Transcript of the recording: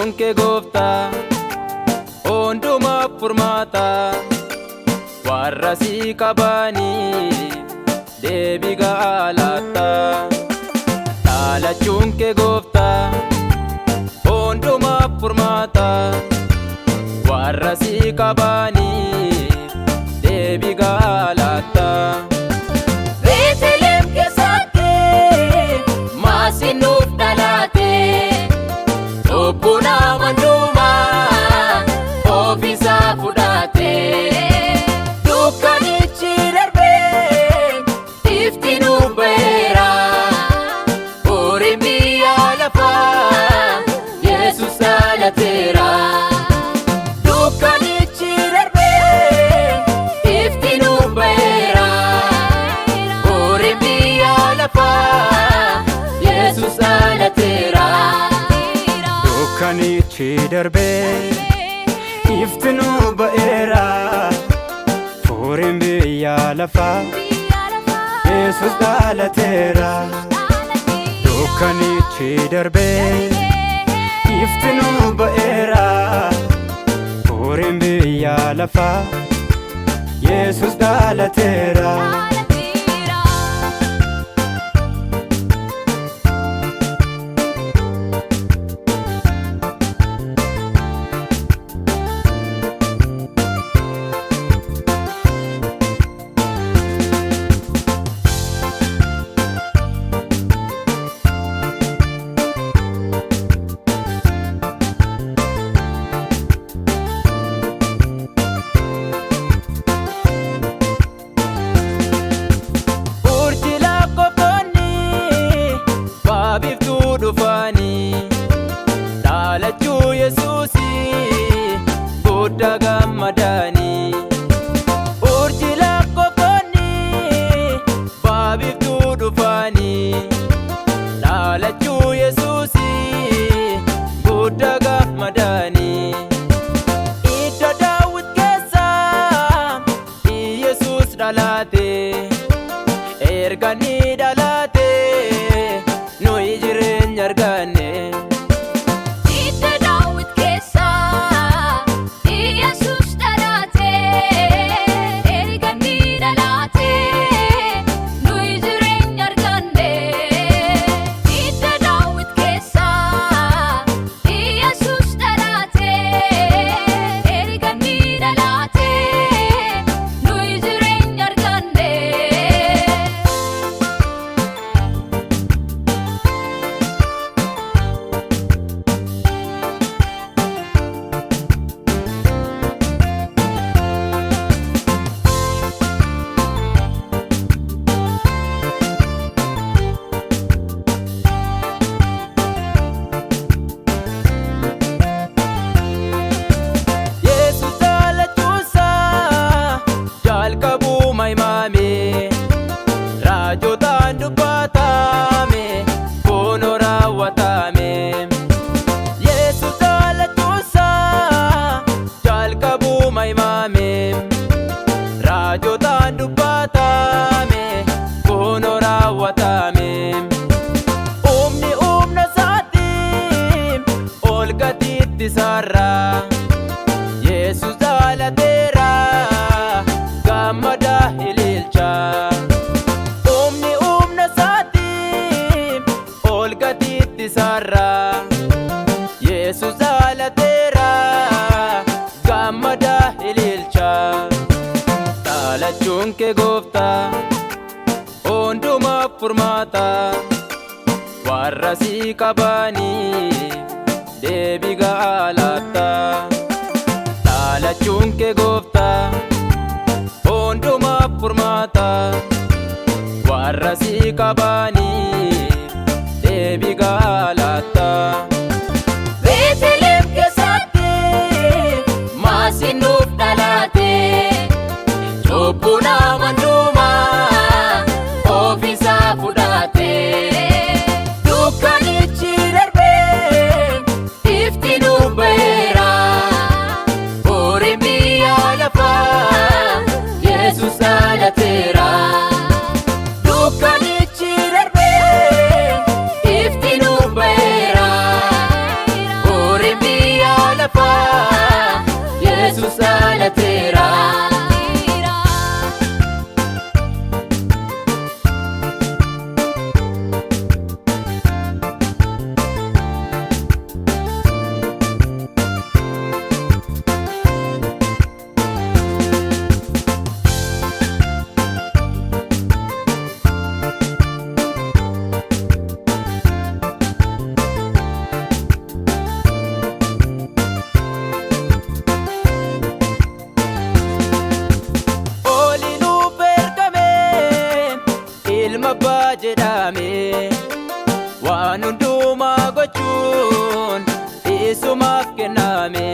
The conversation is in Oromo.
Dhalachuun kee gooftaa hundumaaf furmaata warra si qabanii deebii ga'aa laata. Dhalachuun kee gooftaa hundumaaf furmaata warra si qabanii deebii ga'aa laata. Beetlehem keessatti Masiin nuuf dhalate lubbuun hundumaa ofiisaa fudhate. Dukkanichi darbee ifti nuuf ba'eera. Furiin biyya lafaa Yesuus dhalateera. Dukkanichi darbee ifti nuuf ba'eera. Furiin biyya lafaa Yesuus dhalateera. Dukkanichi darbee ifti nuuf ba'eera. Furiin biyya lafaa Yesuus dhalateera. Dukkanichi darbee ifti nuuf ba'eera. Furiin biyya lafaa Yesuus dhalateera. Dhalachuu Yesuusii guddaa gammadaanii. Urjii lakkooftoonni baabiftuu dhufanii. Dhalachuu Yesuusii guddaa gammadaanii. Iddoo Daawit keessaa Yesuus dhalate. Erga inni dhalate nuyi jireenya arganne. Raajotaan dubbatame kunoo raawwatame. Yesuus dhalachuusaa jalqabuma himame. Raajotaan dubbatame kunoo raawwatame. Humna isaatiin ol gatiitti sarara. Yesuus dhalateera gammada ililcha. Sarra Yesuus dhalateera gammada ililcha. Dhalachuun kee gooftaa hundumaaf furmaata warra si qabanii deebii ga'aa laata. Dhalachuun kee gooftaa hundumaaf furmaata warra si qabanii deebii ga'aa laata. Beetlehem keessatti Masiin nuuf dhalate lubbuun hundumaa ofiisaa fudhate. Dukkanichi darbee ifti nuuf ba'eera. Furiin biyya lafaa Yesuus dhalateera. Dukkanichi darbee Yesus dhalateera. Abbaa jedhame waan hundumaa gochuun isumaaf kenname